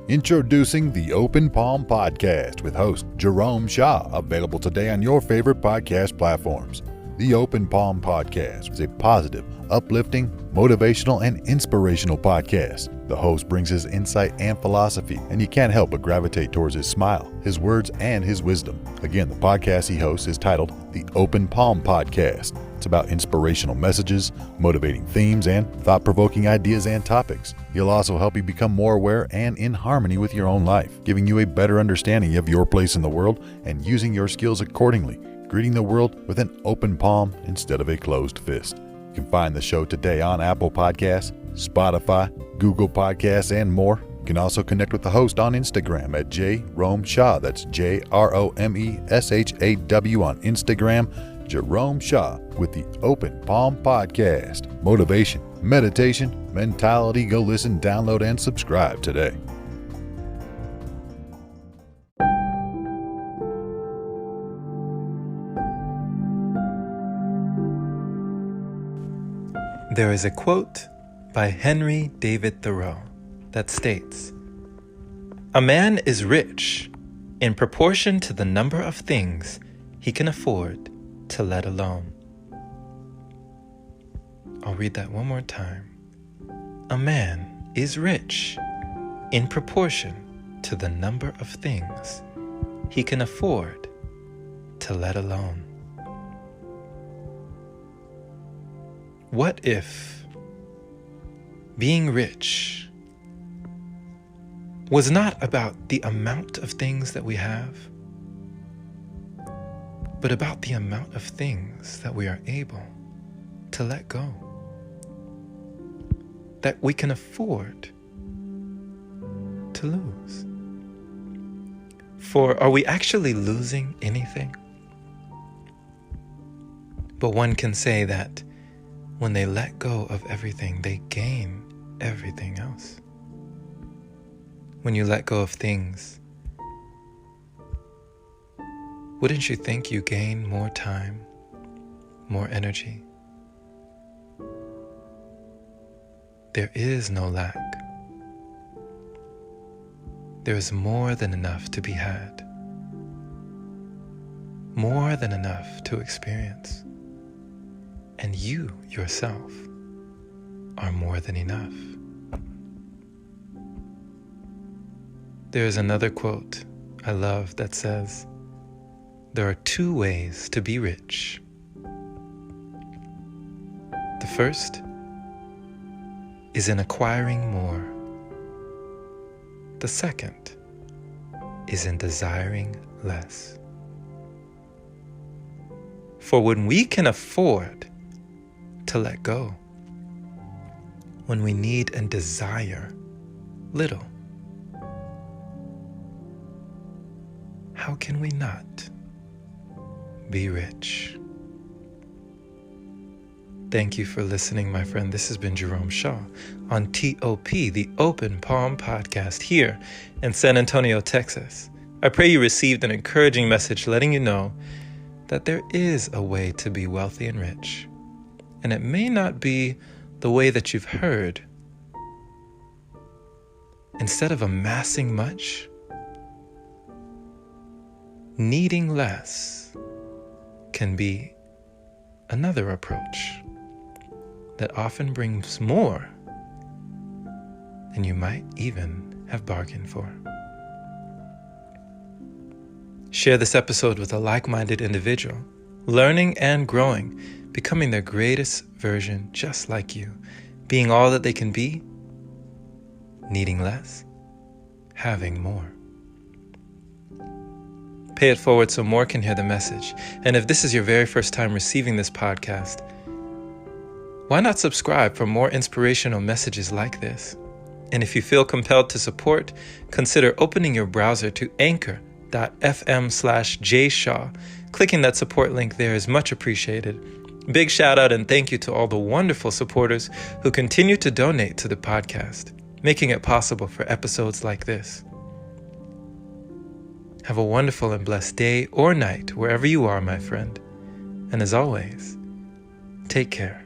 Introducing the Open Palm Podcast with host Jerome Shaw, available today on your favorite podcast platforms. The Open Palm Podcast is a positive, uplifting, motivational, and inspirational podcast. The host brings his insight and philosophy, and you can't help but gravitate towards his smile, his words, and his wisdom. Again, the podcast he hosts is titled The Open Palm Podcast. It's about inspirational messages, motivating themes, and thought-provoking ideas and topics. He'll also help you become more aware and in harmony with your own life, giving you a better understanding of your place in the world and using your skills accordingly, greeting the world with an open palm instead of a closed fist. You can find the show today on Apple Podcasts, Spotify, Google Podcasts, and more. You can also connect with the host on Instagram at Jerome Shaw. That's Jeromeshaw on Instagram. Jerome Shaw with the Open Palm Podcast. Motivation, meditation, mentality. Go listen, download, and subscribe today. There is a quote by Henry David Thoreau that states, "A man is rich in proportion to the number of things he can afford to let alone." I'll read that one more time. A man is rich in proportion to the number of things he can afford to let alone. What if being rich was not about the amount of things that we have, but about the amount of things that we are able to let go, that we can afford to lose? For are we actually losing anything? But one can say that when they let go of everything, they gain everything else. When you let go of things, wouldn't you think you gain more time, more energy? There is no lack. There is more than enough to be had, more than enough to experience. And you yourself are more than enough. There is another quote I love that says, "There are two ways to be rich. The first is in acquiring more. The second is in desiring less." For when we can afford to let go, when we need and desire little, how can we not be rich? Thank you for listening, my friend. This has been Jerome Shaw on TOP, the Open Palm Podcast, here in San Antonio, Texas. I pray you received an encouraging message letting you know that there is a way to be wealthy and rich. And it may not be the way that you've heard. Instead of amassing much, needing less can be another approach that often brings more than you might even have bargained for. Share this episode with a like-minded individual, learning and growing, becoming their greatest version just like you, being all that they can be, needing less, having more. Pay it forward so more can hear the message. And if this is your very first time receiving this podcast, why not subscribe for more inspirational messages like this? And if you feel compelled to support, consider opening your browser to anchor.fm/jshaw. Clicking that support link there is much appreciated. Big shout out and thank you to all the wonderful supporters who continue to donate to the podcast, making it possible for episodes like this. Have a wonderful and blessed day or night wherever you are, my friend. And as always, take care.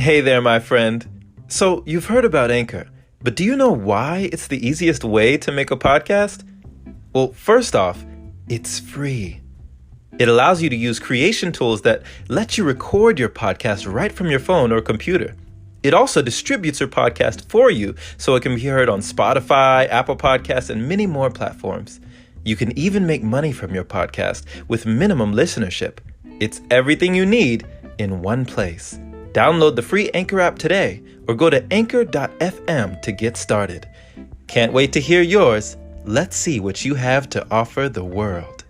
Hey there, my friend. So, you've heard about Anchor, but do you know why it's the easiest way to make a podcast? Well, first off, it's free. It allows you to use creation tools that let you record your podcast right from your phone or computer. It also distributes your podcast for you so it can be heard on Spotify, Apple Podcasts, and many more platforms. You can even make money from your podcast with minimum listenership. It's everything you need in one place. Download the free Anchor app today or go to anchor.fm to get started. Can't wait to hear yours. Let's see what you have to offer the world.